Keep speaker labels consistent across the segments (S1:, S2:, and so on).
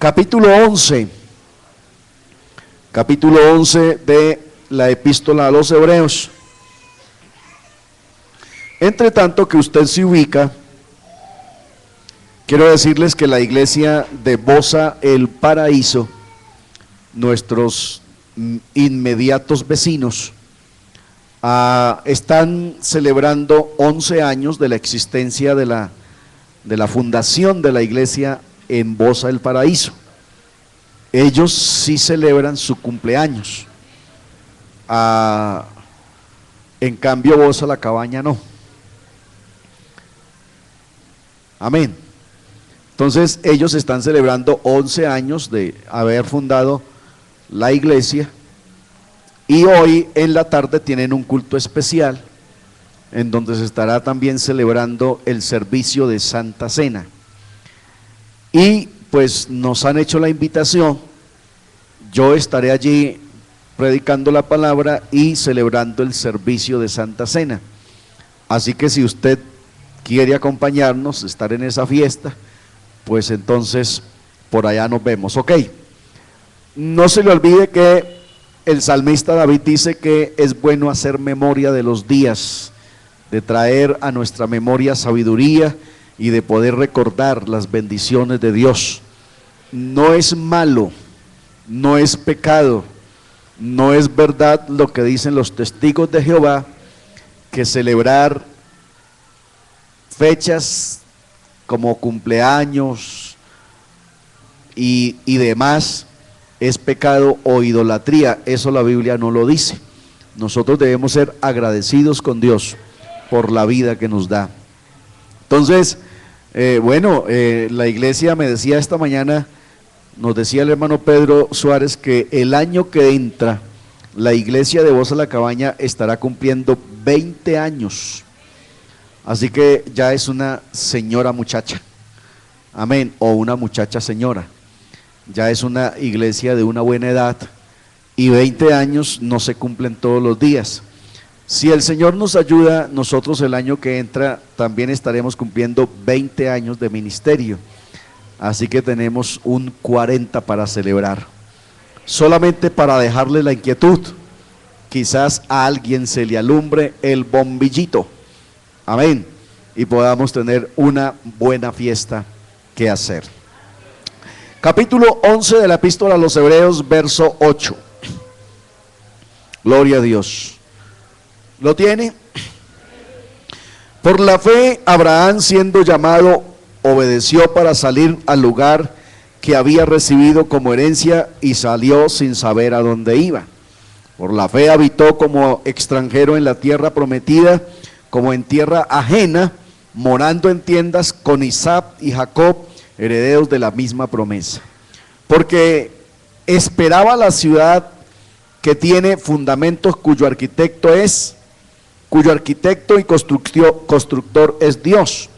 S1: capítulo 11 de la epístola a los Hebreos. Entre tanto que usted se ubica, quiero decirles que la iglesia de Bosa El Paraíso, nuestros inmediatos vecinos, están celebrando 11 años de la existencia de la fundación de la iglesia en Bosa El Paraíso. Ellos sí celebran su cumpleaños, en cambio Bosa La Cabaña no. Amén. Entonces ellos están celebrando 11 años de haber fundado la iglesia, y hoy en la tarde tienen un culto especial en donde se estará también celebrando el servicio de Santa Cena. Y pues nos han hecho la invitación, yo estaré allí predicando la palabra y celebrando el servicio de Santa Cena. Así que si usted quiere acompañarnos, estar en esa fiesta, pues entonces por allá nos vemos, ¿ok? No se le olvide que el salmista David dice que es bueno hacer memoria de los días, de traer a nuestra memoria sabiduría y de poder recordar las bendiciones de Dios. No es malo, no es pecado, no es verdad lo que dicen los testigos de Jehová, que celebrar fechas como cumpleaños y demás es pecado o idolatría. Eso la Biblia no lo dice. Nosotros debemos ser agradecidos con Dios por la vida que nos da. Entonces, la iglesia me decía esta mañana, nos decía el hermano Pedro Suárez, que el año que entra la iglesia de Bosa La Cabaña estará cumpliendo 20 años. Así que ya es una señora muchacha, amén, o una muchacha señora. Ya es una iglesia de una buena edad, y 20 años no se cumplen todos los días. Si el Señor nos ayuda, nosotros el año que entra también estaremos cumpliendo 20 años de ministerio. Así que tenemos un 40 para celebrar. Solamente para dejarle la inquietud, quizás a alguien se le alumbre el bombillito, amén, y podamos tener una buena fiesta que hacer. Capítulo 11 de la epístola a los Hebreos, verso 8. Gloria a Dios. ¿Lo tiene? Por la fe, Abraham, siendo llamado, obedeció para salir al lugar que había recibido como herencia, y salió sin saber a dónde iba. Por la fe habitó como extranjero en la tierra prometida, como en tierra ajena, morando en tiendas con Isaac y Jacob, herederos de la misma promesa. Porque esperaba la ciudad que tiene fundamentos, cuyo arquitecto y constructor es Dios.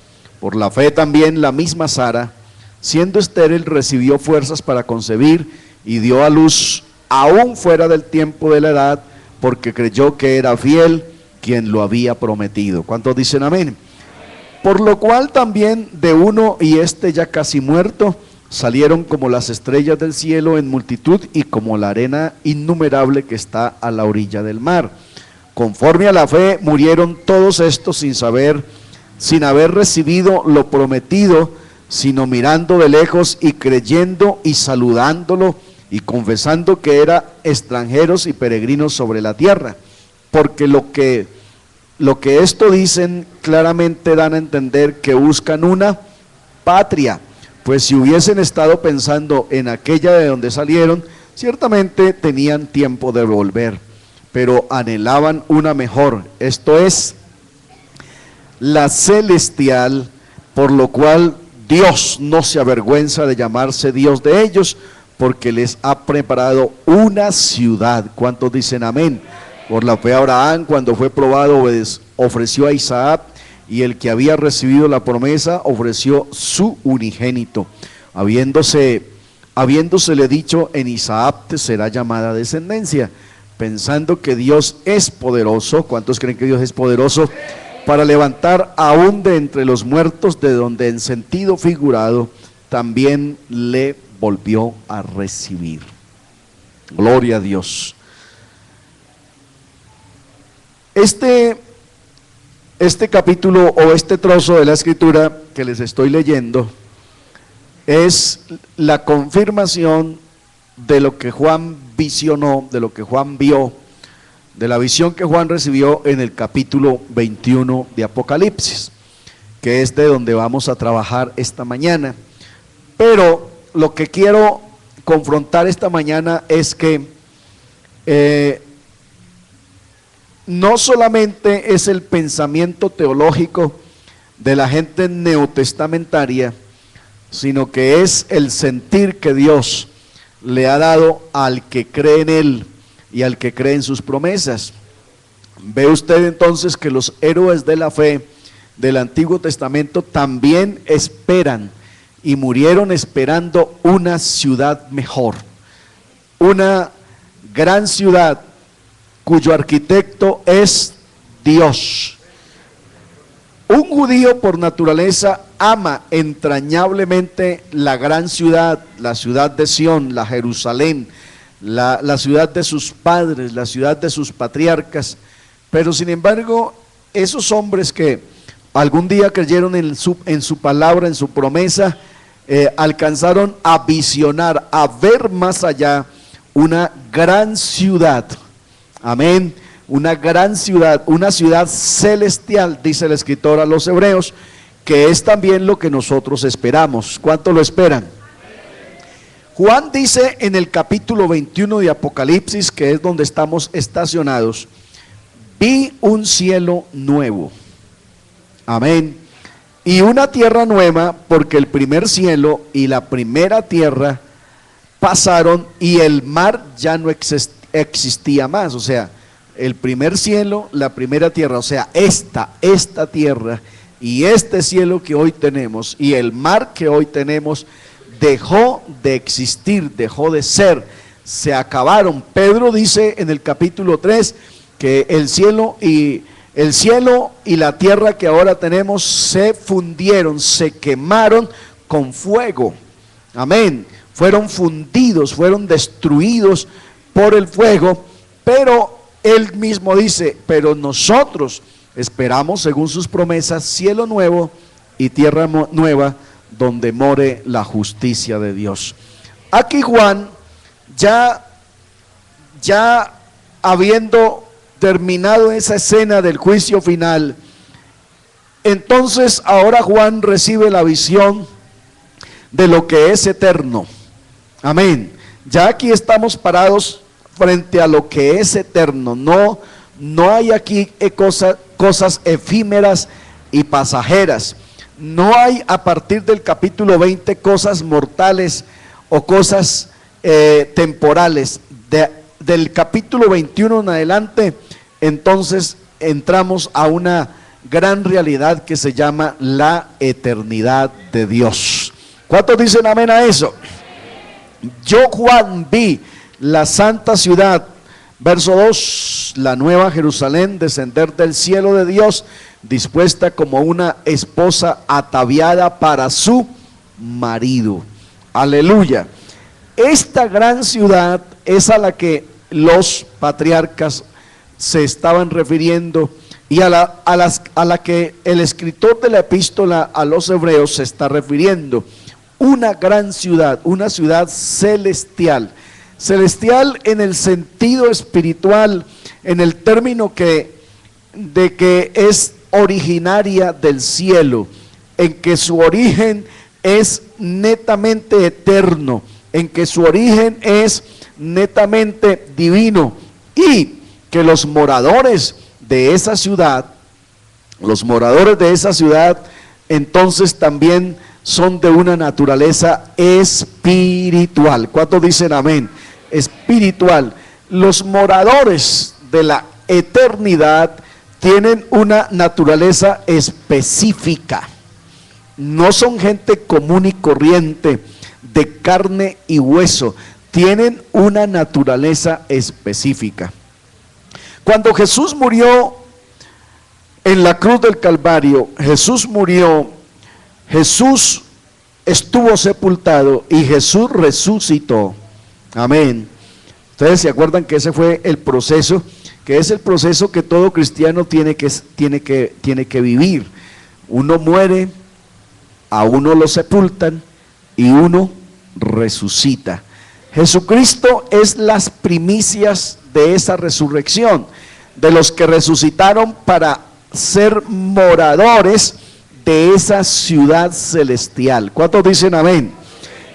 S1: Por la fe también la misma Sara, siendo estéril, recibió fuerzas para concebir, y dio a luz aún fuera del tiempo de la edad, porque creyó que era fiel quien lo había prometido. ¿Cuántos dicen amén? Por lo cual también de uno, y ya casi muerto, salieron como las estrellas del cielo en multitud, y como la arena innumerable que está a la orilla del mar. Conforme a la fe murieron todos estos sin haber recibido lo prometido, sino mirando de lejos y creyendo y saludándolo y confesando que eran extranjeros y peregrinos sobre la tierra. Porque lo que esto dicen claramente dan a entender que buscan una patria, pues si hubiesen estado pensando en aquella de donde salieron, ciertamente tenían tiempo de volver, pero anhelaban una mejor, esto es, la celestial, por lo cual Dios no se avergüenza de llamarse Dios de ellos, porque les ha preparado una ciudad. ¿Cuántos dicen amén? Por la fe Abraham, cuando fue probado, ofreció a Isaac, y el que había recibido la promesa ofreció su unigénito, habiéndosele dicho: en Isaac te será llamada descendencia, pensando que Dios es poderoso. ¿Cuántos creen que Dios es poderoso? Para levantar aún de entre los muertos, de donde en sentido figurado también le volvió a recibir. Gloria a Dios. Este capítulo o este trozo de la escritura que les estoy leyendo es la confirmación de lo que Juan visionó, de lo que Juan vio, de la visión que Juan recibió en el capítulo 21 de Apocalipsis, que es de donde vamos a trabajar esta mañana. Pero lo que quiero confrontar esta mañana es que no solamente es el pensamiento teológico de la gente neotestamentaria, sino que es el sentir que Dios le ha dado al que cree en Él y al que cree en sus promesas. Ve usted entonces que los héroes de la fe del Antiguo Testamento también esperan y murieron esperando una ciudad mejor, una gran ciudad cuyo arquitecto es Dios. Un judío por naturaleza ama entrañablemente la gran ciudad, la ciudad de Sión, la Jerusalén, la ciudad de sus padres, la ciudad de sus patriarcas. Pero sin embargo, esos hombres que algún día creyeron en su palabra, en su promesa, alcanzaron a visionar, a ver más allá una gran ciudad. Amén. Una gran ciudad, una ciudad celestial, dice el escritor a los hebreos, que es también lo que nosotros esperamos. ¿Cuánto lo esperan? Juan dice en el capítulo 21 de Apocalipsis, que es donde estamos estacionados: vi un cielo nuevo, amén, y una tierra nueva, porque el primer cielo y la primera tierra pasaron y el mar ya no existía más. O sea, el primer cielo, la primera tierra, o sea, esta tierra y este cielo que hoy tenemos y el mar que hoy tenemos dejó de existir, dejó de ser, se acabaron. Pedro dice en el capítulo 3 que el cielo y la tierra que ahora tenemos se fundieron, se quemaron con fuego. Amén. Fueron fundidos, fueron destruidos por el fuego, pero él mismo dice, pero nosotros esperamos, según sus promesas, cielo nuevo y tierra nueva, donde more la justicia de Dios. Aquí Juan, ya habiendo terminado esa escena del juicio final, entonces ahora Juan recibe la visión de lo que es eterno. Amén. Ya aquí estamos parados frente a lo que es eterno. No hay aquí cosas efímeras y pasajeras. No hay a partir del capítulo 20 cosas mortales o cosas temporales. Del capítulo 21 en adelante, entonces entramos a una gran realidad que se llama la eternidad de Dios. ¿Cuántos dicen amén a eso? Yo, Juan, vi la santa ciudad, verso 2, la nueva Jerusalén, descender del cielo de Dios, dispuesta como una esposa ataviada para su marido. Aleluya. Esta gran ciudad es a la que los patriarcas se estaban refiriendo y a la que el escritor de la epístola a los hebreos se está refiriendo. Una gran ciudad, una ciudad celestial. Celestial en el sentido espiritual, en el término de que es originaria del cielo, en que su origen es netamente eterno, en que su origen es netamente divino, y que los moradores de esa ciudad, entonces también son de una naturaleza espiritual. ¿Cuántos dicen amén? Espiritual. Los moradores de la eternidad tienen una naturaleza específica. No son gente común y corriente, de carne y hueso. Tienen una naturaleza específica. Cuando Jesús murió en la cruz del Calvario, Jesús estuvo sepultado y Jesús resucitó. Amén. Ustedes se acuerdan que ese fue el proceso, que es el proceso que todo cristiano tiene que vivir. Uno muere, a uno lo sepultan y uno resucita. Jesucristo es las primicias de esa resurrección, de los que resucitaron para ser moradores de esa ciudad celestial. ¿Cuántos dicen amén?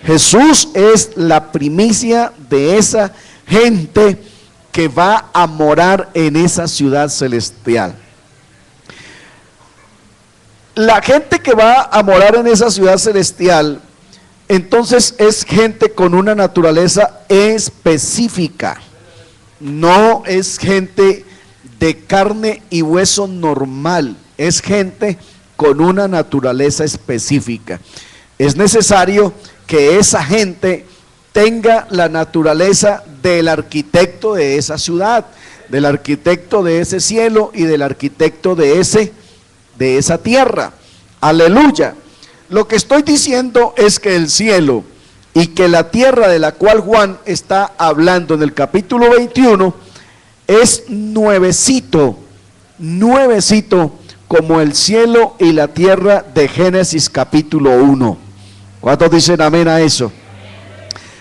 S1: Jesús es la primicia de esa gente que va a morar en esa ciudad celestial. La gente que va a morar en esa ciudad celestial, entonces es gente con una naturaleza específica, no es gente de carne y hueso normal, es gente con una naturaleza específica. Es necesario que esa gente tenga la naturaleza del arquitecto de esa ciudad, del arquitecto de ese cielo y del arquitecto de esa tierra. Aleluya. Lo que estoy diciendo es que el cielo y que la tierra de la cual Juan está hablando en el capítulo 21 es nuevecito como el cielo y la tierra de Génesis capítulo 1. ¿Cuántos dicen amén a eso?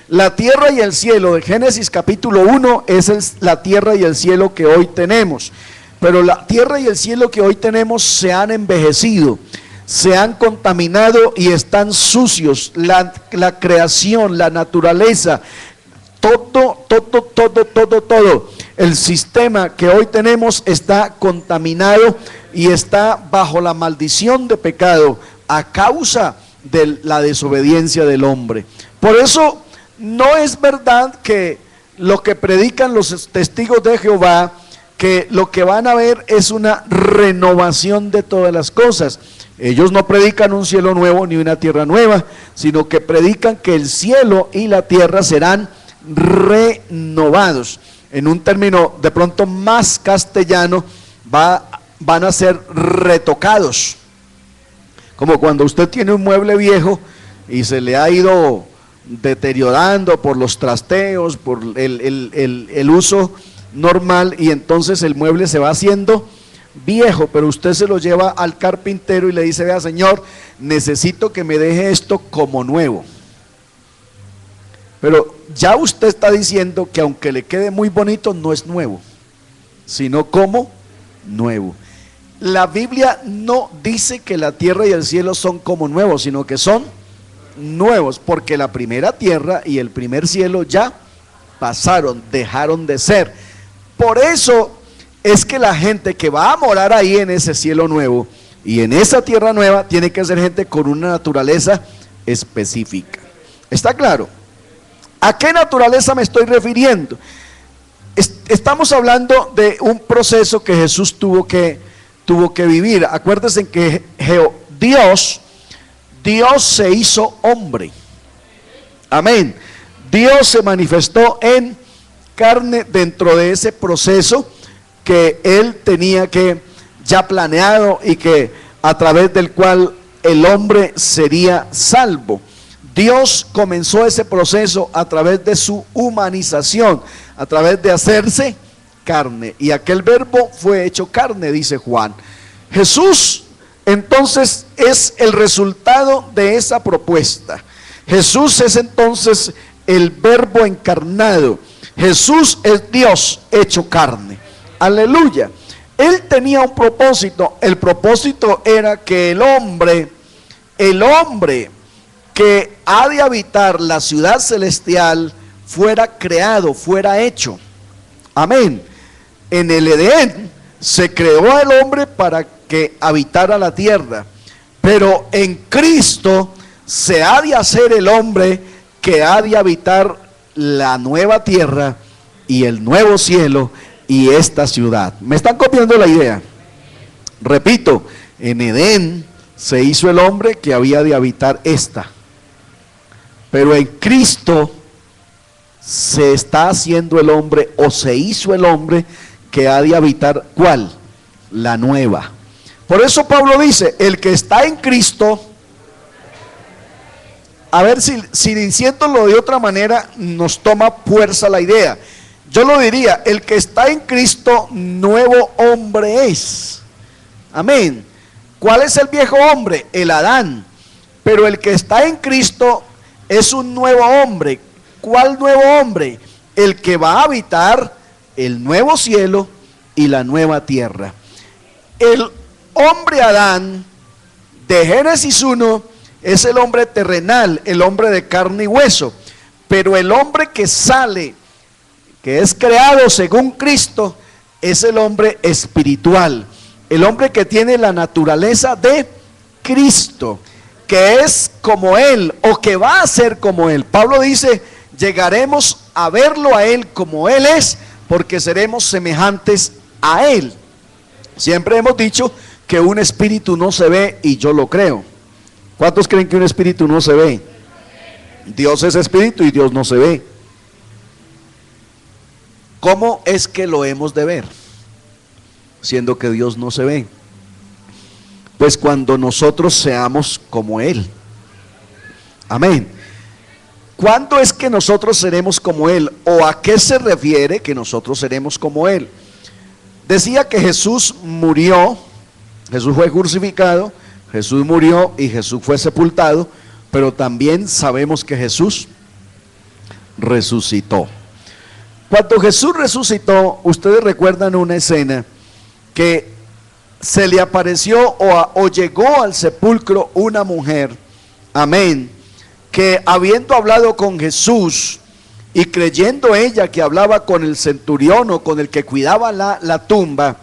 S1: La tierra y el cielo de Génesis capítulo 1 es la tierra y el cielo que hoy tenemos. Pero la tierra y el cielo que hoy tenemos se han envejecido, se han contaminado y están sucios. La creación, la naturaleza, todo. El sistema que hoy tenemos está contaminado y está bajo la maldición de pecado a causa de la desobediencia del hombre. Por eso no es verdad que lo que predican los testigos de Jehová, que lo que van a ver es una renovación de todas las cosas. Ellos no predican un cielo nuevo ni una tierra nueva, sino que predican que el cielo y la tierra serán renovados. En un término de pronto más castellano, van a ser retocados. Como cuando usted tiene un mueble viejo y se le ha ido deteriorando por los trasteos, por el uso normal, y entonces el mueble se va haciendo viejo, pero usted se lo lleva al carpintero y le dice: vea, señor, necesito que me deje esto como nuevo. Pero ya usted está diciendo que aunque le quede muy bonito, no es nuevo, sino como nuevo. La Biblia no dice que la tierra y el cielo son como nuevos, sino que son nuevos, porque la primera tierra y el primer cielo ya pasaron, dejaron de ser. Por eso es que la gente que va a morar ahí en ese cielo nuevo y en esa tierra nueva tiene que ser gente con una naturaleza específica. ¿Está claro? ¿A qué naturaleza me estoy refiriendo? Estamos hablando de un proceso que Jesús tuvo que vivir. Acuérdense que Dios se hizo hombre. Amén. Dios se manifestó en carne dentro de ese proceso que Él tenía que ya planeado y que a través del cual el hombre sería salvo. Dios comenzó ese proceso a través de su humanización, a través de hacerse carne, y aquel verbo fue hecho carne, dice Juan. Jesús entonces es el resultado de esa propuesta. Jesús es entonces el verbo encarnado. Jesús es Dios hecho carne. Aleluya. Él tenía un propósito. El propósito era que el hombre que ha de habitar la ciudad celestial fuera creado, fuera hecho. Amén. En el Edén se creó al hombre para que habitara la tierra, pero en Cristo se ha de hacer el hombre que ha de habitar la nueva tierra y el nuevo cielo y esta ciudad. ¿Me están copiando la idea? Repito, en Edén se hizo el hombre que había de habitar esta, pero en Cristo se está haciendo el hombre, o se hizo el hombre que ha de habitar, ¿cuál? La nueva. Por eso Pablo dice: el que está en Cristo A ver si diciéndolo de otra manera nos toma fuerza la idea. Yo lo diría, el que está en Cristo, nuevo hombre es. Amén. ¿Cuál es el viejo hombre? El Adán. Pero el que está en Cristo es un nuevo hombre. ¿Cuál nuevo hombre? El que va a habitar el nuevo cielo y la nueva tierra. El hombre Adán de Génesis 1 es el hombre terrenal, el hombre de carne y hueso. Pero el hombre que sale, que es creado según Cristo, es el hombre espiritual, el hombre que tiene la naturaleza de Cristo, que es como Él o que va a ser como Él. Pablo dice, llegaremos a verlo a Él como Él es, porque seremos semejantes a Él. Siempre hemos dicho que un espíritu no se ve, y yo lo creo. ¿Cuántos creen que un espíritu no se ve? Dios es espíritu y Dios no se ve. ¿Cómo es que lo hemos de ver, siendo que Dios no se ve? Pues cuando nosotros seamos como Él. Amén. ¿Cuándo es que nosotros seremos como Él? ¿O a qué se refiere que nosotros seremos como Él? Decía que Jesús murió, Jesús fue crucificado, Jesús murió y Jesús fue sepultado, pero también sabemos que Jesús resucitó. Cuando Jesús resucitó, ustedes recuerdan una escena que se le apareció o llegó al sepulcro una mujer, amén, que habiendo hablado con Jesús y creyendo ella que hablaba con el centurión o con el que cuidaba la tumba,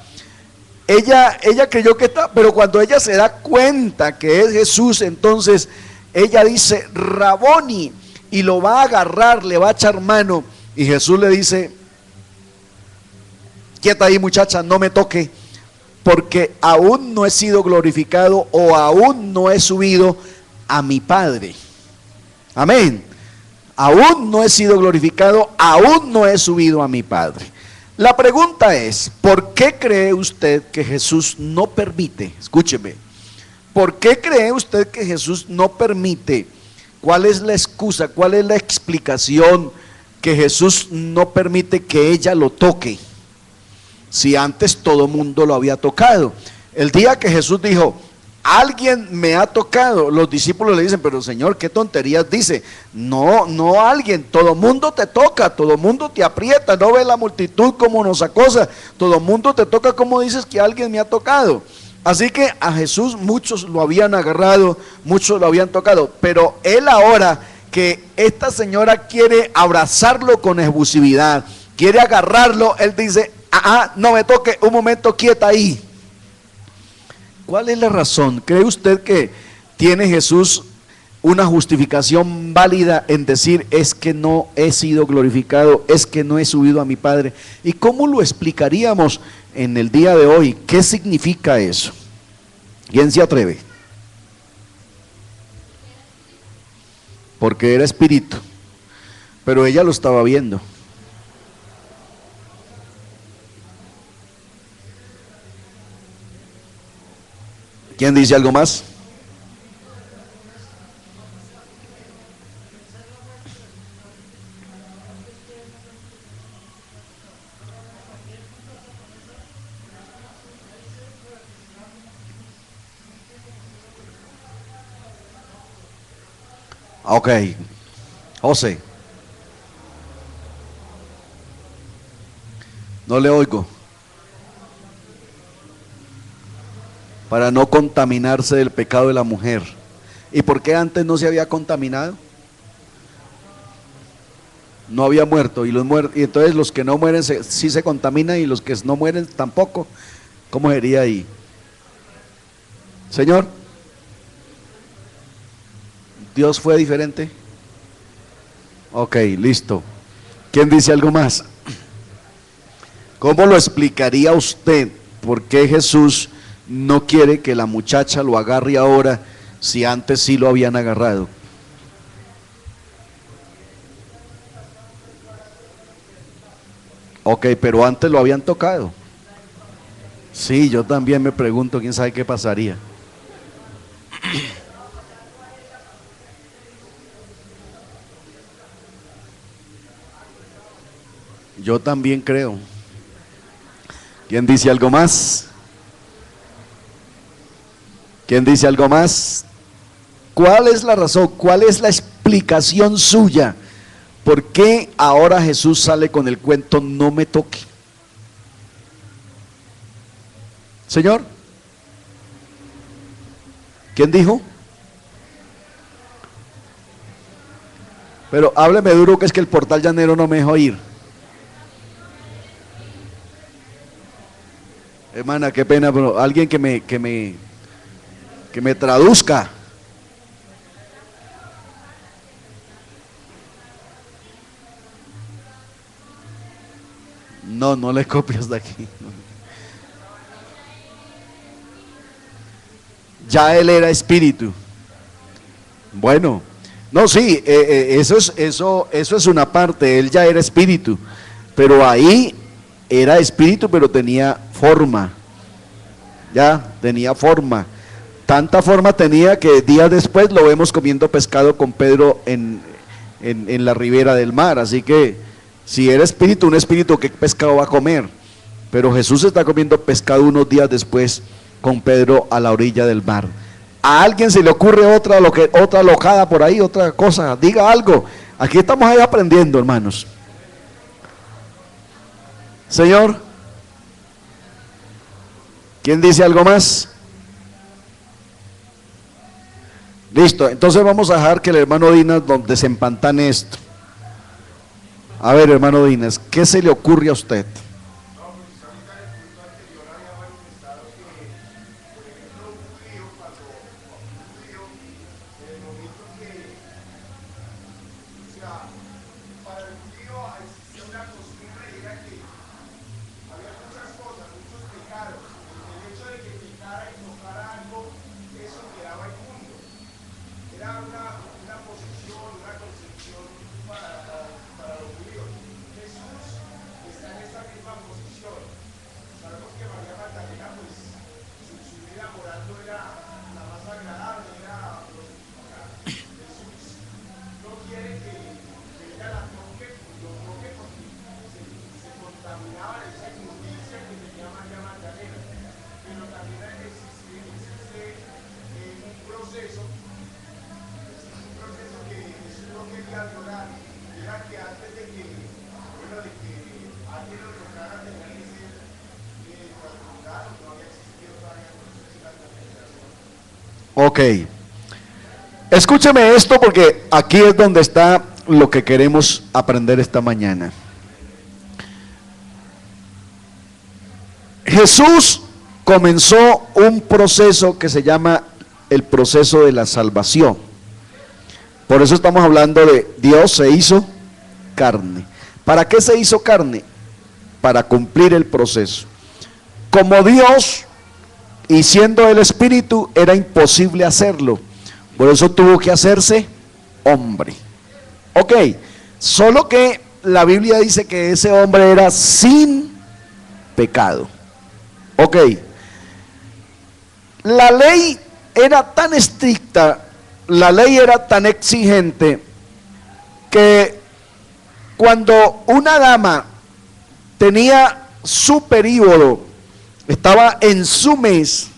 S1: ella creyó que está, pero cuando ella se da cuenta que es Jesús, entonces ella dice, Raboni, y lo va a agarrar, le va a echar mano, y Jesús le dice, quieta ahí muchacha, no me toque, porque aún no he sido glorificado o aún no he subido a mi Padre. Amén. Aún no he sido glorificado, aún no he subido a mi Padre. La pregunta es, ¿por qué cree usted que Jesús no permite? Escúcheme, ¿por qué cree usted que Jesús no permite? ¿Cuál es la excusa? ¿Cuál es la explicación que Jesús no permite que ella lo toque? Si antes todo mundo lo había tocado. El día que Jesús dijo, alguien me ha tocado, los discípulos le dicen, pero Señor, ¿qué tonterías dice? No alguien, todo mundo te toca, todo mundo te aprieta, no ve la multitud como nos acosa, todo mundo te toca como dices que alguien me ha tocado. Así que a Jesús muchos lo habían agarrado, muchos lo habían tocado, pero él ahora que esta señora quiere abrazarlo con efusividad, quiere agarrarlo, él dice, no me toque, un momento, quieta ahí. ¿Cuál es la razón? ¿Cree usted que tiene Jesús una justificación válida en decir, es que no he sido glorificado, es que no he subido a mi Padre? ¿Y cómo lo explicaríamos en el día de hoy? ¿Qué significa eso? ¿Quién se atreve? Porque era espíritu, pero ella lo estaba viendo. ¿Quién dice algo más? Ok, José, no le oigo. Para no contaminarse del pecado de la mujer. ¿Y por qué antes no se había contaminado? No había muerto, y entonces los que no mueren sí se contaminan, y los que no mueren tampoco. ¿Cómo sería ahí? Señor, ¿Dios fue diferente? Ok, listo. ¿Quién dice algo más? ¿Cómo lo explicaría usted? ¿Por qué Jesús no quiere que la muchacha lo agarre ahora si antes sí lo habían agarrado? Ok, pero antes lo habían tocado. Sí, yo también me pregunto, quién sabe qué pasaría. Yo también creo. ¿Quién dice algo más? ¿Quién dice algo más? ¿Cuál es la razón? ¿Cuál es la explicación suya? ¿Por qué ahora Jesús sale con el cuento no me toque? Señor, ¿quién dijo? Pero hábleme duro, que es que el portal llanero no me dejó ir. Hermana, qué pena, pero alguien que me traduzca. No le copias de aquí. Ya él era espíritu. Bueno, no, sí, eso es una parte. Él ya era espíritu, pero ahí era espíritu, pero tenía forma. Ya tenía forma. Tanta forma tenía que días después lo vemos comiendo pescado con Pedro en la ribera del mar. Así que si era espíritu, un espíritu, ¿qué pescado va a comer? Pero Jesús está comiendo pescado unos días después con Pedro a la orilla del mar. ¿A alguien se le ocurre otra locada por ahí, otra cosa? Diga algo. Aquí estamos ahí aprendiendo, hermanos. Señor, ¿quién dice algo más? Listo, entonces vamos a dejar que el hermano Dinas desempantane esto. A ver, hermano Dinas, ¿qué se le ocurre a usted? Ok, escúcheme esto porque aquí es donde está lo que queremos aprender esta mañana. Jesús comenzó un proceso que se llama el proceso de la salvación. Por eso estamos hablando de Dios se hizo carne. ¿Para qué se hizo carne? Para cumplir el proceso. Como Dios y siendo el Espíritu era imposible hacerlo, por eso tuvo que hacerse hombre. Ok, solo que la Biblia dice que ese hombre era sin pecado. Ok, la ley era tan estricta, la ley era tan exigente, que cuando una dama tenía su período, estaba en su mes,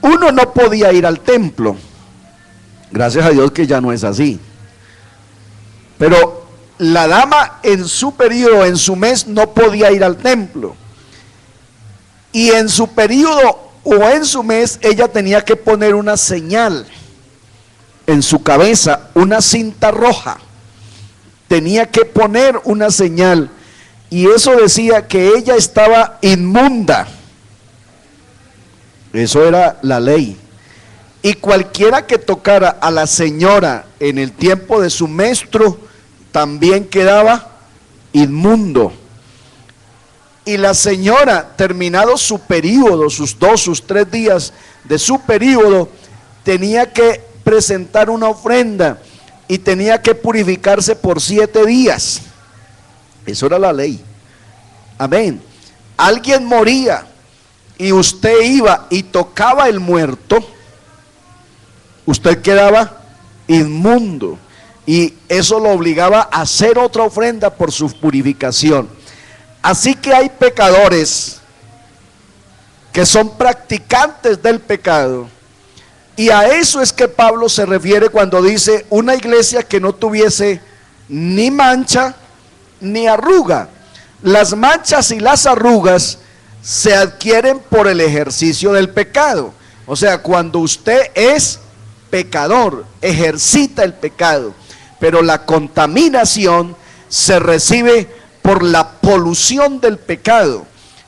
S1: uno no podía ir al templo. Gracias a Dios que ya no es así. Pero la dama en su periodo, en su mes, no podía ir al templo. Y en su periodo o en su mes, ella tenía que poner una señal en su cabeza, una cinta roja. Tenía que poner una señal. Y eso decía que ella estaba inmunda. Eso era la ley. Y cualquiera que tocara a la señora en el tiempo de su menstruo también quedaba inmundo. Y la señora, terminado su período, sus 3 días de su período, tenía que presentar una ofrenda y tenía que purificarse por 7 días. Eso era la ley. Amén. Alguien moría y usted iba y tocaba el muerto, usted quedaba inmundo. y eso lo obligaba a hacer otra ofrenda por su purificación. Así que hay pecadores que son practicantes del pecado, y a eso es que Pablo se refiere cuando dice una iglesia que no tuviese ni mancha ni arruga. Las manchas y las arrugas se adquieren por el ejercicio del pecado. O sea, cuando usted es pecador, ejercita el pecado, pero la contaminación se recibe por la polución del pecado.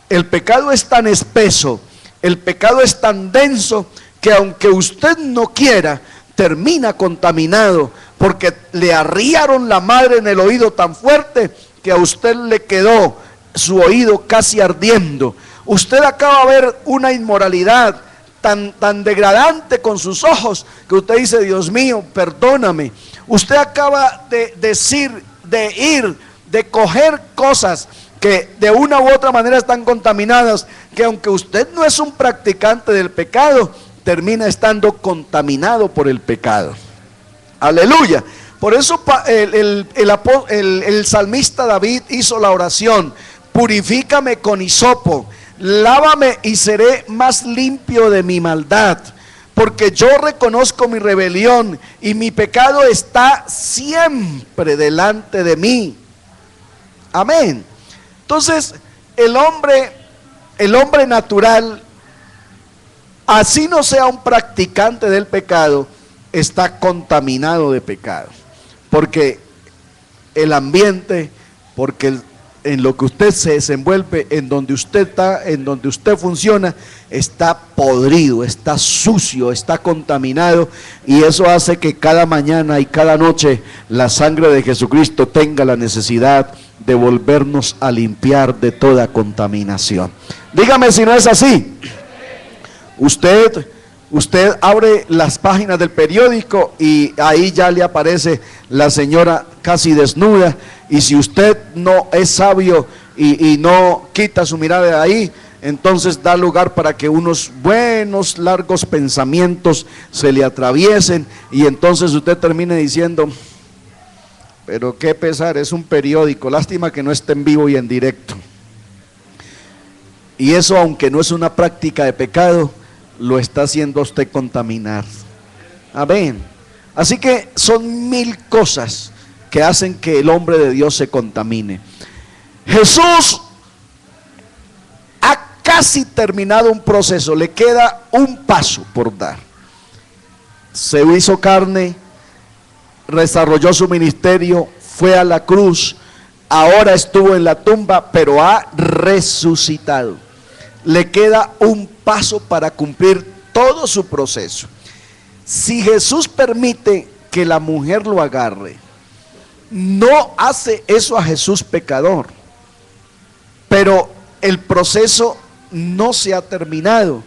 S1: El pecado es tan espeso, el pecado es tan denso, que aunque usted no quiera, termina contaminado, porque le arriaron la madre en el oído tan fuerte que a usted le quedó su oído casi ardiendo. Usted acaba de ver una inmoralidad tan degradante con sus ojos, que usted dice: Dios mío, perdóname. Usted acaba de decir, de coger cosas que de una u otra manera están contaminadas, que aunque usted no es un practicante del pecado, termina estando contaminado por el pecado. Aleluya. Por eso el salmista David hizo la oración: purifícame con hisopo, lávame y seré más limpio de mi maldad, porque yo reconozco mi rebelión y mi pecado está siempre delante de mí. Amén. Entonces, el hombre natural, así no sea un practicante del pecado, está contaminado de pecado, porque el ambiente, porque en lo que usted se desenvuelve, en donde usted está, en donde usted funciona, está podrido, está sucio, está contaminado, y eso hace que cada mañana y cada noche la sangre de Jesucristo tenga la necesidad de volvernos a limpiar de toda contaminación. Dígame si no es así. Usted abre las páginas del periódico y ahí ya le aparece la señora casi desnuda, y si usted no es sabio y no quita su mirada de ahí, entonces da lugar para que unos buenos largos pensamientos se le atraviesen, y entonces usted termine diciendo: pero qué pesar, es un periódico, lástima que no esté en vivo y en directo. Y eso, aunque no es una práctica de pecado, lo está haciendo a usted contaminar. Amén. Así que son 1000 cosas que hacen que el hombre de Dios se contamine. Jesús ha casi terminado un proceso, le queda un paso por dar. Se hizo carne, desarrolló su ministerio, fue a la cruz, ahora estuvo en la tumba, pero ha resucitado. Le queda un paso para cumplir todo su proceso. Si Jesús permite que la mujer lo agarre, no hace eso a Jesús pecador, pero el proceso no se ha terminado.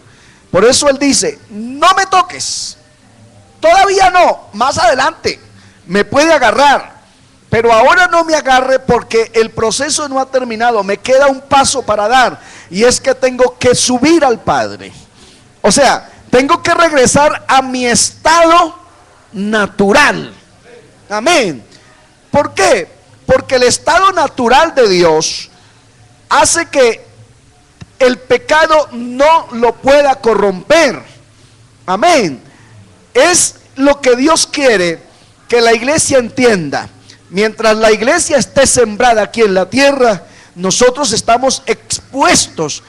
S1: Por eso él dice: no me toques, todavía no, más adelante me puede agarrar, pero ahora no me agarre, porque el proceso no ha terminado, me queda un paso para dar, y es que tengo que subir al Padre. O sea, tengo que regresar a mi estado natural. Amén. ¿Por qué? Porque el estado natural de Dios hace que el pecado no lo pueda corromper. Amén. Es lo que Dios quiere que la iglesia entienda. Mientras la iglesia esté sembrada aquí en la tierra, nosotros estamos expuestos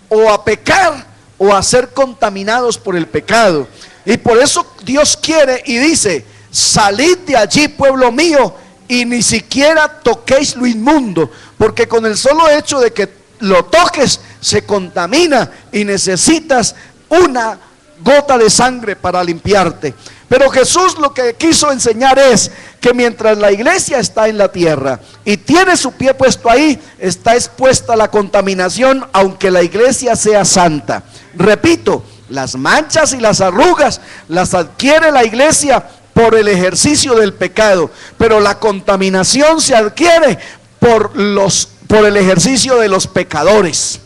S1: o a pecar o a ser contaminados por el pecado. Y por eso Dios quiere y dice: salid de allí, pueblo mío, y ni siquiera toquéis lo inmundo, porque con el solo hecho de que lo toques se contamina y necesitas una gota de sangre para limpiarte. Pero Jesús lo que quiso enseñar es que mientras la iglesia está en la tierra y tiene su pie puesto ahí, está expuesta a la contaminación, aunque la iglesia sea santa. Repito, las manchas y las arrugas las adquiere la iglesia por el ejercicio del pecado, pero la contaminación se adquiere por el ejercicio de los pecadores.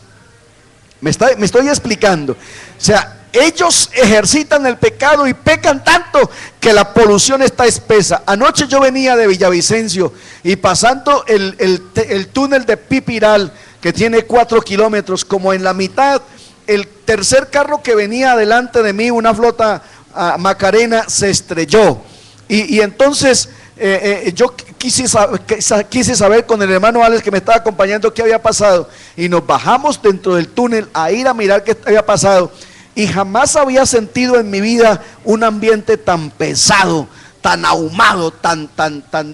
S1: Me estoy explicando. O sea, ellos ejercitan el pecado y pecan tanto que la polución está espesa. Anoche yo venía de Villavicencio y pasando el túnel de Pipiral, que tiene 4 kilómetros, como en la mitad, el tercer carro que venía delante de mí, una flota Macarena, se estrelló. Y entonces yo quise saber con el hermano Alex, que me estaba acompañando, qué había pasado, y nos bajamos dentro del túnel a ir a mirar qué había pasado. Y jamás había sentido en mi vida un ambiente tan pesado, tan ahumado, tan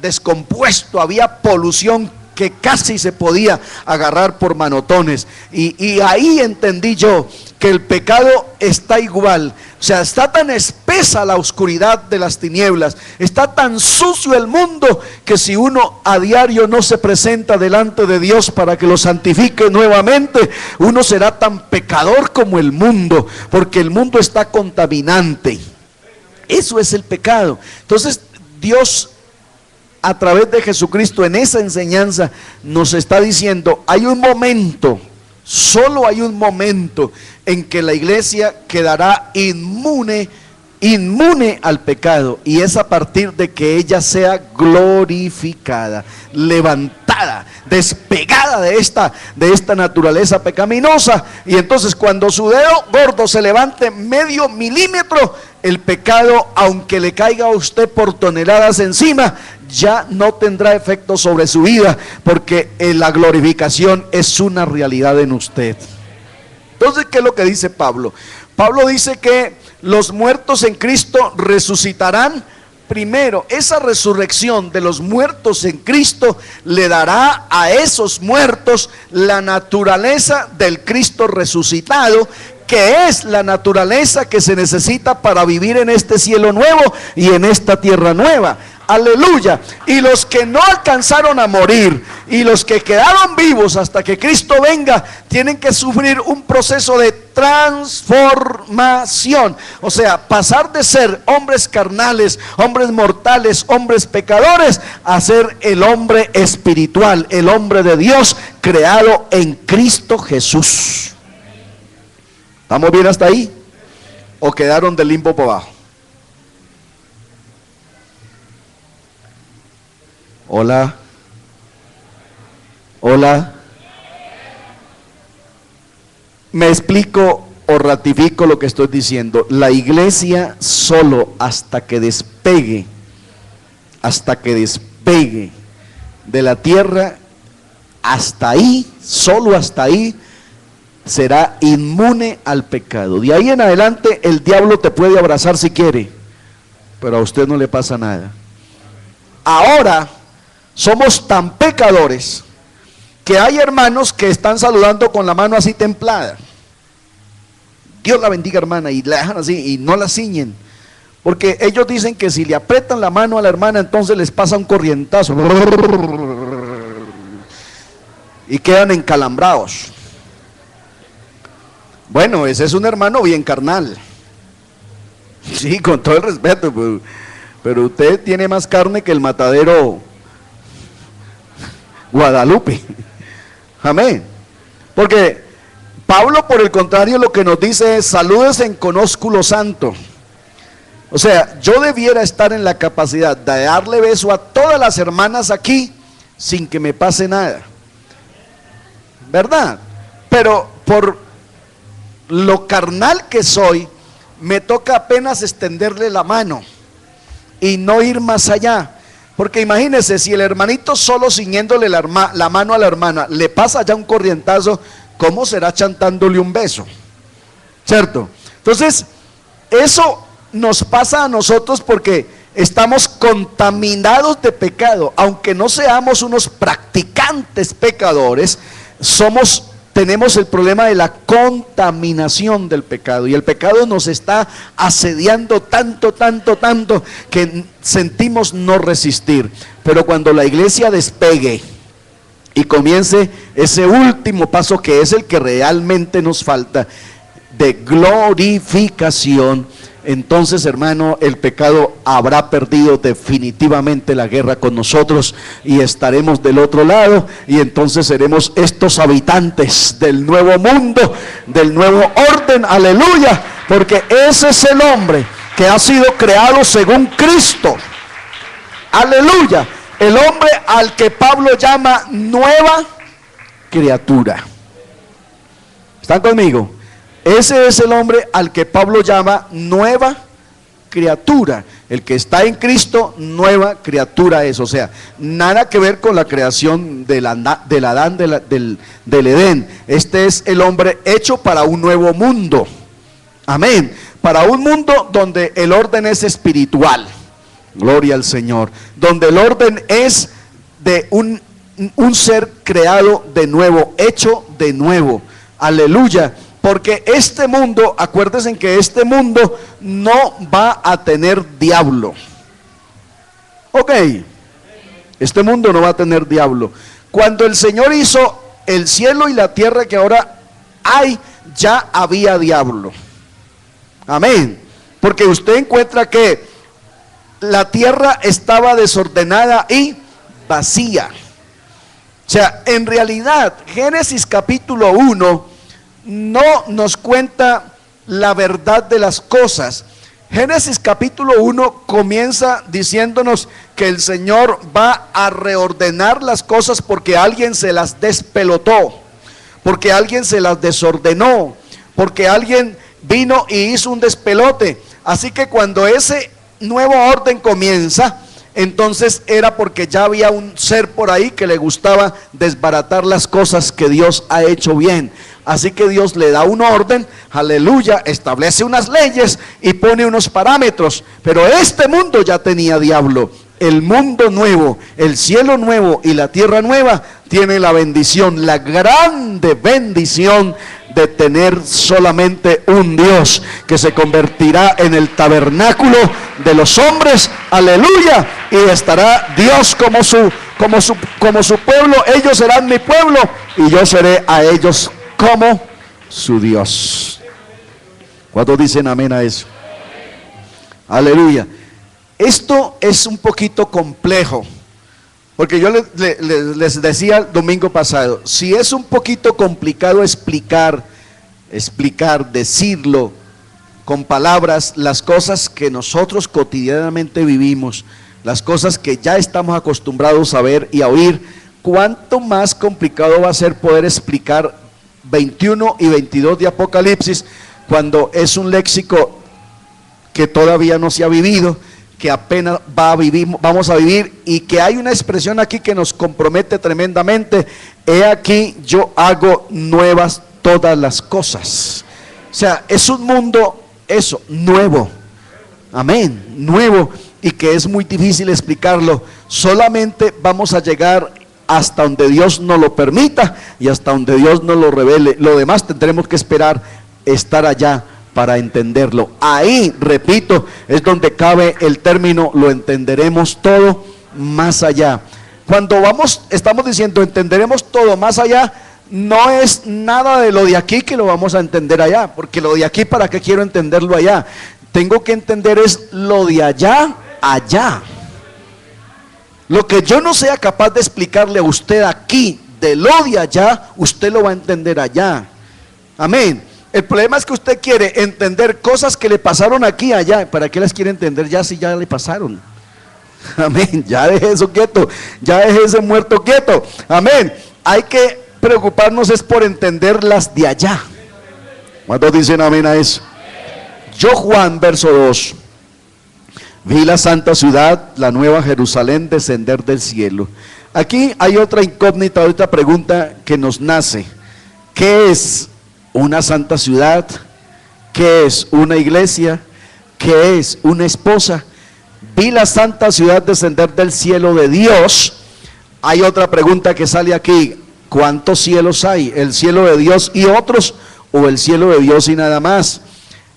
S1: descompuesto. Había polución que casi se podía agarrar por manotones. Y ahí entendí yo que el pecado está igual. O sea, está tan espesa la oscuridad de las tinieblas, está tan sucio el mundo, que si uno a diario no se presenta delante de Dios para que lo santifique nuevamente, uno será tan pecador como el mundo, porque el mundo está contaminante. Eso es el pecado. Entonces Dios, a través de Jesucristo, en esa enseñanza nos está diciendo, hay un momento, solo hay un momento en que la iglesia quedará inmune al pecado, y es a partir de que ella sea glorificada, levantada, despegada de esta naturaleza pecaminosa. Y entonces, cuando su dedo gordo se levante medio milímetro, el pecado, aunque le caiga a usted por toneladas encima, ya no tendrá efecto sobre su vida, porque la glorificación es una realidad en usted. Entonces, ¿qué es lo que dice Pablo? Pablo dice que los muertos en Cristo resucitarán primero. Esa resurrección de los muertos en Cristo le dará a esos muertos la naturaleza del Cristo resucitado, que es la naturaleza que se necesita para vivir en este cielo nuevo y en esta tierra nueva. Aleluya. Y los que no alcanzaron a morir y los que quedaron vivos hasta que Cristo venga, tienen que sufrir un proceso de transformación. O sea, pasar de ser hombres carnales, hombres mortales, hombres pecadores, a ser el hombre espiritual, el hombre de Dios, creado en Cristo Jesús. ¿Estamos bien hasta ahí? ¿O quedaron del limbo por abajo? Hola. Hola. Me explico o ratifico lo que estoy diciendo. La iglesia solo hasta que despegue de la tierra, hasta ahí, solo hasta ahí, será inmune al pecado. De ahí en adelante el diablo te puede abrazar si quiere, pero a usted no le pasa nada. Ahora somos tan pecadores que hay hermanos que están saludando con la mano así templada. Dios la bendiga, hermana, y la dejan así y no la ciñen, porque ellos dicen que si le aprietan la mano a la hermana, entonces les pasa un corrientazo y quedan encalambrados. Bueno, ese es un hermano bien carnal, sí, con todo el respeto, pero usted tiene más carne que el matadero Guadalupe. Amén. Porque Pablo, por el contrario, lo que nos dice es: salúdense con ósculo santo. O sea, yo debiera estar en la capacidad de darle beso a todas las hermanas aquí sin que me pase nada, ¿verdad? Pero por lo carnal que soy, me toca apenas extenderle la mano y no ir más allá. Porque imagínense, si el hermanito solo ciñéndole la mano a la hermana le pasa ya un corrientazo, ¿cómo será chantándole un beso? ¿Cierto? Entonces, eso nos pasa a nosotros porque estamos contaminados de pecado. Aunque no seamos unos practicantes pecadores, tenemos el problema de la contaminación del pecado, y el pecado nos está asediando tanto que sentimos no resistir. Pero cuando la iglesia despegue y comience ese último paso, que es el que realmente nos falta, de glorificación, entonces, hermano, el pecado habrá perdido definitivamente la guerra con nosotros y estaremos del otro lado, y entonces seremos estos habitantes del nuevo mundo, del nuevo orden, aleluya, porque ese es el hombre que ha sido creado según Cristo. Aleluya. El hombre al que Pablo llama nueva criatura. ¿Están conmigo? Ese es el hombre al que Pablo llama nueva criatura. El que está en Cristo, nueva criatura es. O sea, nada que ver con la creación del Adán del Edén. Este es el hombre hecho para un nuevo mundo. Amén. Para un mundo donde el orden es espiritual. Gloria al Señor. Donde el orden es de un ser creado de nuevo, hecho de nuevo. Aleluya. Porque este mundo, acuérdense que este mundo no va a tener diablo. Ok. Este mundo no va a tener diablo. Cuando el Señor hizo el cielo y la tierra que ahora hay, ya había diablo. Amén. Porque usted encuentra que la tierra estaba desordenada y vacía. O sea, en realidad, Génesis capítulo 1 no nos cuenta la verdad de las cosas. Génesis capítulo 1 comienza diciéndonos que el Señor va a reordenar las cosas porque alguien se las despelotó, porque alguien se las desordenó, porque alguien vino y hizo un despelote. Así que cuando ese nuevo orden comienza, entonces era porque ya había un ser por ahí que le gustaba desbaratar las cosas que Dios ha hecho bien. Así que Dios le da un orden, aleluya, establece unas leyes y pone unos parámetros. Pero este mundo ya tenía diablo. El mundo nuevo, el cielo nuevo y la tierra nueva tiene la bendición, la grande bendición de tener solamente un Dios que se convertirá en el tabernáculo de los hombres, aleluya, y estará Dios como su pueblo. Ellos serán mi pueblo y yo seré a ellos como su Dios. ¿Cuántos dicen amén a eso? Aleluya. Esto es un poquito complejo, porque yo les decía el domingo pasado, si es un poquito complicado explicar, decirlo con palabras, las cosas que nosotros cotidianamente vivimos, las cosas que ya estamos acostumbrados a ver y a oír, ¿cuánto más complicado va a ser poder explicar 21 y 22 de Apocalipsis cuando es un léxico que todavía no se ha vivido, que apenas vamos a vivir, y que hay una expresión aquí que nos compromete tremendamente? He aquí yo hago nuevas todas las cosas. O sea, es un mundo eso, nuevo. Amén, nuevo, y que es muy difícil explicarlo. Solamente vamos a llegar hasta donde Dios nos lo permita y hasta donde Dios nos lo revele. Lo demás tendremos que esperar estar allá para entenderlo. Ahí, repito, es donde cabe el término, lo entenderemos todo más allá. Cuando estamos diciendo entenderemos todo más allá, no es nada de lo de aquí que lo vamos a entender allá, porque lo de aquí, ¿para qué quiero entenderlo allá? Tengo que entender es lo de allá, allá. Lo que yo no sea capaz de explicarle a usted aquí, de lo de allá, usted lo va a entender allá. Amén. El problema es que usted quiere entender cosas que le pasaron aquí y allá. ¿Para qué las quiere entender ya si ya le pasaron? Amén. Ya deje eso quieto, ya deje ese muerto quieto. Amén. Hay que preocuparnos es por entender las de allá. ¿Cuántos dicen amén a eso? Yo, Juan, verso 2, vi la santa ciudad, la nueva Jerusalén, descender del cielo. Aquí hay otra incógnita, otra pregunta que nos nace. ¿Qué es una santa ciudad? ¿Qué es una iglesia? ¿Qué es una esposa? Vi la santa ciudad descender del cielo de Dios. Hay otra pregunta que sale aquí. ¿Cuántos cielos hay? ¿El cielo de Dios y otros, o el cielo de Dios y nada más?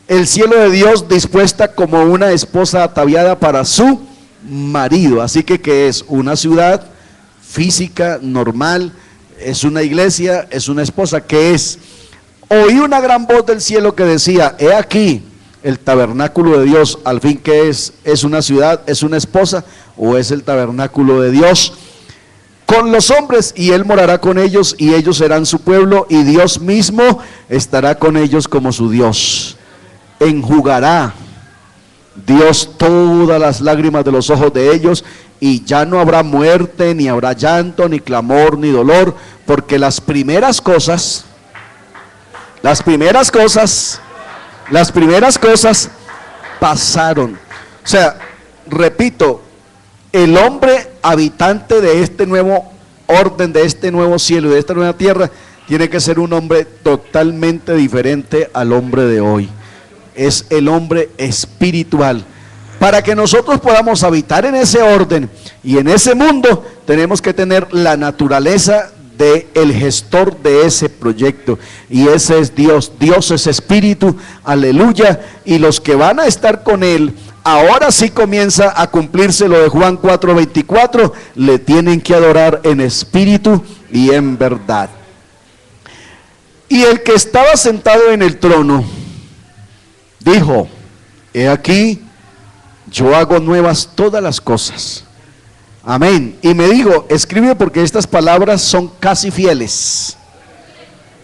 S1: El cielo de Dios dispuesta como una esposa ataviada para su marido. Así que ¿qué es? Una ciudad física, normal, es una iglesia, es una esposa. ¿Qué es? Oí una gran voz del cielo que decía: he aquí el tabernáculo de Dios. Al fin, ¿qué es? ¿Es una ciudad? ¿Es una esposa? ¿O es el tabernáculo de Dios con los hombres? Y Él morará con ellos, y ellos serán su pueblo, y Dios mismo estará con ellos como su Dios. enjugará Dios todas las lágrimas de los ojos de ellos, y ya no habrá muerte, ni habrá llanto, ni clamor, ni dolor, porque las primeras cosas pasaron. O sea, repito, el hombre habitante de este nuevo orden, de este nuevo cielo y de esta nueva tierra, tiene que ser un hombre totalmente diferente al hombre de hoy. Es el hombre espiritual. Para que nosotros podamos habitar en ese orden y en ese mundo, tenemos que tener la naturaleza del gestor de ese proyecto, y ese es Dios. Dios es espíritu, aleluya, y los que van a estar con él, ahora sí comienza a cumplirse lo de Juan 4:24, le tienen que adorar en espíritu y en verdad. Y el que estaba sentado en el trono dijo: he aquí, yo hago nuevas todas las cosas. Amén. Y me dijo: escribe, porque estas palabras son casi fieles.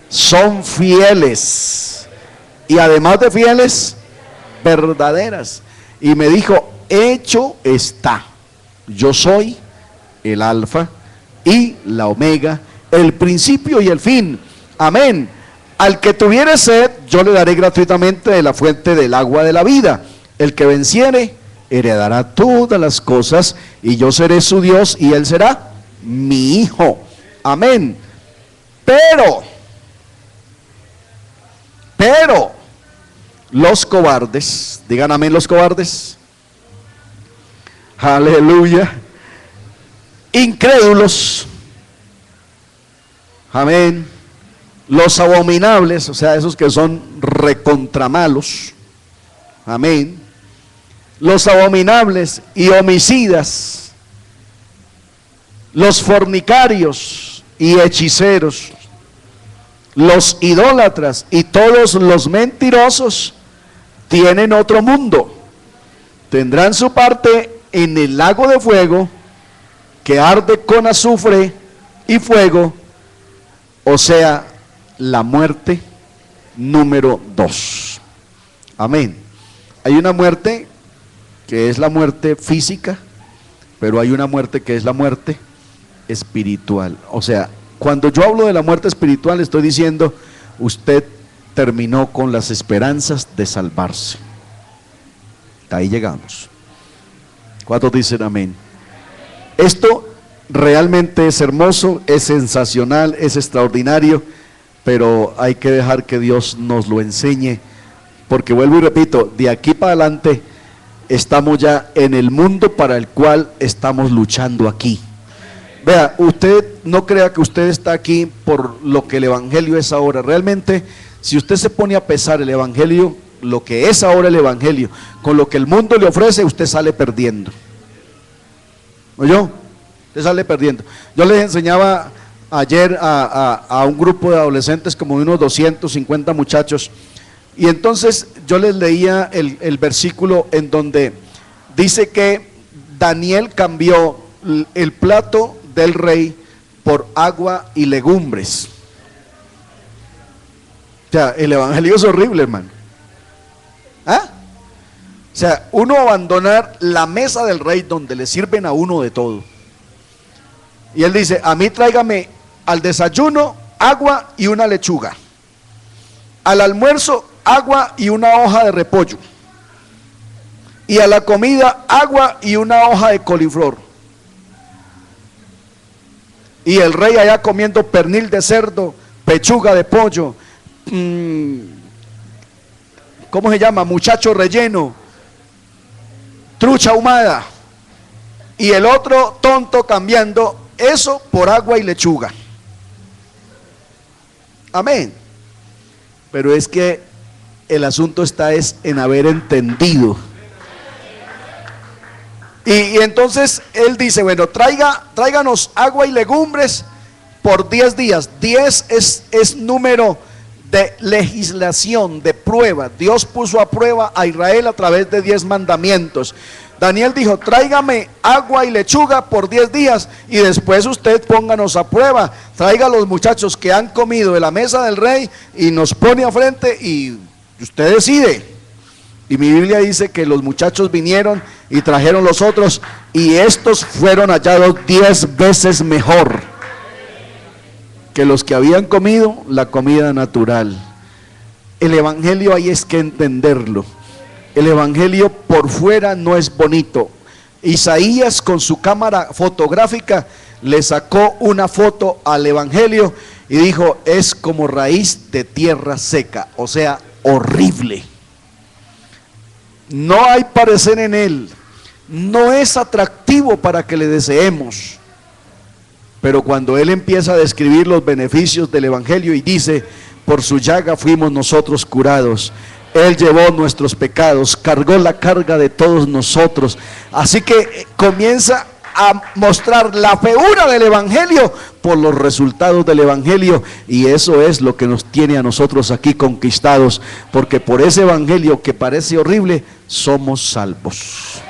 S1: Son fieles. Y además de fieles, verdaderas. Y me dijo: hecho está. Yo soy el alfa y la omega, el principio y el fin. Amén. Al que tuviere sed, yo le daré gratuitamente de la fuente del agua de la vida. El que venciere, heredará todas las cosas, y yo seré su Dios y él será mi hijo. Amén. Pero los cobardes, digan amén los cobardes, aleluya, incrédulos, amén, los abominables, o sea, esos que son recontramalos, amén, los abominables y homicidas, los fornicarios y hechiceros, los idólatras y todos los mentirosos tienen otro mundo. Tendrán su parte en el lago de fuego que arde con azufre y fuego, o sea, la muerte número 2. Amén. Hay una muerte que es la muerte física, pero hay una muerte que es la muerte espiritual. O sea, cuando yo hablo de la muerte espiritual, estoy diciendo: usted terminó con las esperanzas de salvarse. Ahí llegamos. ¿Cuántos dicen amén? Esto realmente es hermoso, es sensacional, es extraordinario, pero hay que dejar que Dios nos lo enseñe, porque vuelvo y repito, de aquí para adelante estamos ya en el mundo para el cual estamos luchando aquí. Vea, usted no crea que usted está aquí por lo que el evangelio es ahora. Realmente, si usted se pone a pesar el evangelio, lo que es ahora el evangelio, con lo que el mundo le ofrece, usted sale perdiendo. ¿Oyó? Usted sale perdiendo. Yo les enseñaba ayer a un grupo de adolescentes, como de unos 250 muchachos, y entonces yo les leía el versículo en donde dice que Daniel cambió el plato del rey por agua y legumbres. O sea, el evangelio es horrible, hermano. ¿Ah? O sea, uno abandonar la mesa del rey donde le sirven a uno de todo. Y él dice: a mí tráigame al desayuno agua y una lechuga, al almuerzo agua y una hoja de repollo, y a la comida agua y una hoja de coliflor. Y el rey allá comiendo pernil de cerdo, pechuga de pollo, ¿cómo se llama? Muchacho relleno, trucha ahumada, y el otro tonto cambiando eso por agua y lechuga. Amén. Pero es que el asunto está en haber entendido. Y entonces él dice: bueno, tráiganos agua y legumbres por 10 días. 10 es número de legislación, de prueba. Dios puso a prueba a Israel a través de 10 mandamientos. Daniel dijo: tráigame agua y lechuga por 10 días y después usted pónganos a prueba. Traiga a los muchachos que han comido de la mesa del rey y nos pone a frente y usted decide. Y mi Biblia dice que los muchachos vinieron y trajeron los otros, y estos fueron hallados 10 veces mejor que los que habían comido la comida natural. El evangelio hay es que entenderlo. El evangelio por fuera no es bonito. Isaías con su cámara fotográfica le sacó una foto al evangelio y dijo: es como raíz de tierra seca, o sea, horrible. No hay parecer en él, no es atractivo para que le deseemos. Pero cuando él empieza a describir los beneficios del evangelio y dice: por su llaga fuimos nosotros curados, él llevó nuestros pecados, cargó la carga de todos nosotros. Así que comienza a mostrar la feura del evangelio por los resultados del evangelio, y eso es lo que nos tiene a nosotros aquí conquistados, porque por ese evangelio que parece horrible somos salvos.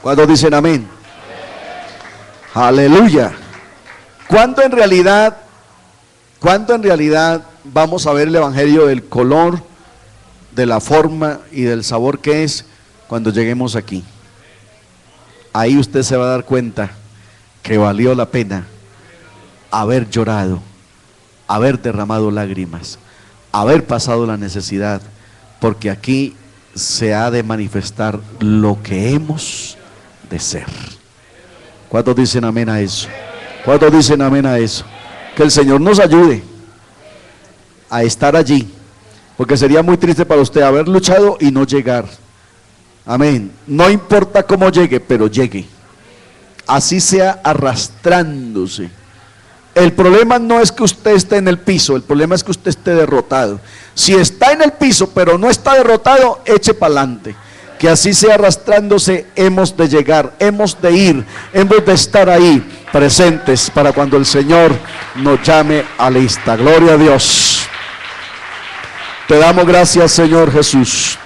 S1: ¿Cuántos dicen amén? Aleluya. ¿Cuándo en realidad vamos a ver el evangelio del color, de la forma y del sabor que es? Cuando lleguemos aquí. Ahí usted se va a dar cuenta que valió la pena haber llorado, haber derramado lágrimas, haber pasado la necesidad, porque aquí se ha de manifestar lo que hemos de ser. ¿Cuántos dicen amén a eso? ¿Cuántos dicen amén a eso? Que el Señor nos ayude a estar allí, porque sería muy triste para usted haber luchado y no llegar. Amén. No importa cómo llegue, pero llegue. Así sea arrastrándose. El problema no es que usted esté en el piso, el problema es que usted esté derrotado. Si está en el piso pero no está derrotado, eche para adelante. Que así sea arrastrándose, hemos de llegar, hemos de ir, hemos de estar ahí presentes para cuando el Señor nos llame a la lista. Gloria a Dios. Te damos gracias, Señor Jesús.